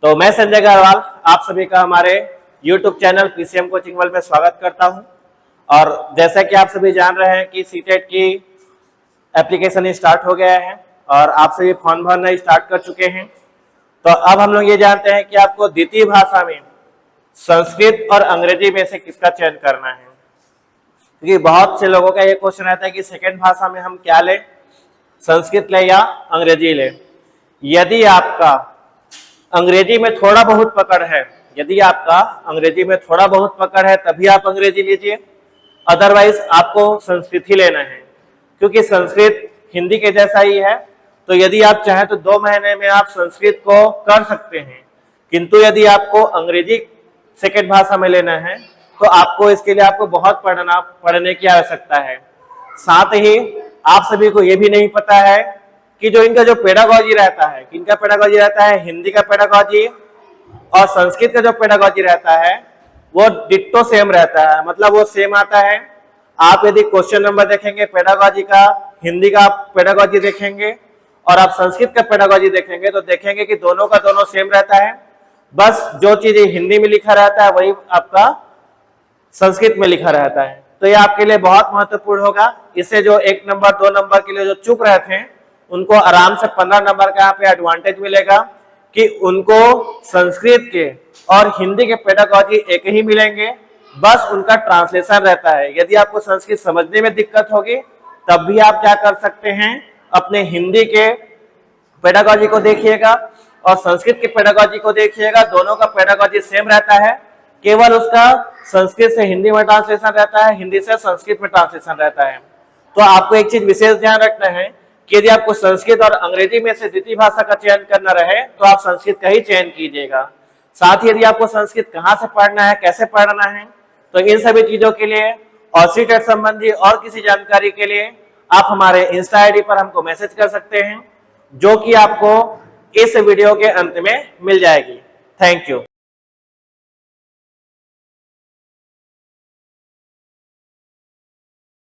तो मैं संजय अग्रवाल आप सभी का हमारे YouTube channel PCM coaching world में स्वागत करता हूं। और जैसा कि आप सभी जान रहे हैं कि सीटेट की एप्लीकेशन स्टार्ट हो गया है और आप सभी फॉर्म भरना स्टार्ट कर चुके हैं। तो अब हम लोग ये जानते हैं कि आपको द्वितीय भाषा में संस्कृत और अंग्रेजी में से किसका चयन करना है, क्योंकि बहुत से लोगों का ये क्वेश्चन रहता है कि सेकेंड भाषा में हम क्या लें, संस्कृत ले या अंग्रेजी ले। यदि आपका अंग्रेजी में थोड़ा बहुत पकड़ है, तभी आप अंग्रेजी लीजिए, अदरवाइज आपको संस्कृत ही लेना है, क्योंकि संस्कृत हिंदी के जैसा ही है। तो यदि आप चाहें तो 2 महीने में आप संस्कृत को कर सकते हैं, किंतु यदि आपको अंग्रेजी सेकेंड भाषा में लेना है तो आपको इसके लिए बहुत पढ़ने की आवश्यकता है। साथ ही आप सभी को यह भी नहीं पता है कि जो इनका जो पेडागॉजी रहता है, किनका पेडागॉजी रहता है, हिंदी का पेडागॉजी और संस्कृत का जो पेडागॉजी रहता है वो डिट्टो सेम रहता है, मतलब वो सेम आता है। आप यदि क्वेश्चन नंबर देखेंगे पेडागॉजी का, हिंदी का पेडागॉजी देखेंगे और आप संस्कृत का पेडागॉजी देखेंगे तो देखेंगे कि दोनों का दोनों सेम रहता है। बस जो चीज हिंदी में लिखा रहता है वही आपका संस्कृत में लिखा रहता है। तो ये आपके लिए बहुत महत्वपूर्ण होगा। इससे जो 1 नंबर 2 नंबर के लिए जो चुप रहे थे उनको आराम से 15 नंबर का यहाँ पे एडवांटेज मिलेगा कि उनको संस्कृत के और हिंदी के पेडागॉजी एक ही मिलेंगे, बस उनका ट्रांसलेशन रहता है। यदि आपको संस्कृत समझने में दिक्कत होगी तब भी आप क्या कर सकते हैं, अपने हिंदी के पेडागॉजी को देखिएगा और संस्कृत के पेडागॉजी को देखिएगा, दोनों का पेडागॉजी सेम रहता है, केवल उसका संस्कृत से हिंदी में ट्रांसलेशन रहता है, हिंदी से संस्कृत में ट्रांसलेशन रहता है। तो आपको एक चीज विशेष ध्यान रखना है कि यदि आपको संस्कृत और अंग्रेजी में से द्वितीय भाषा का चयन करना रहे तो आप संस्कृत का ही चयन कीजिएगा। साथ ही यदि आपको संस्कृत कहाँ से पढ़ना है, कैसे पढ़ना है, तो इन सभी चीजों के लिए और सीटेट संबंधी और किसी जानकारी के लिए आप हमारे इंस्टा आईडी पर हमको मैसेज कर सकते हैं, जो कि आपको इस वीडियो के अंत में मिल जाएगी। Thank you.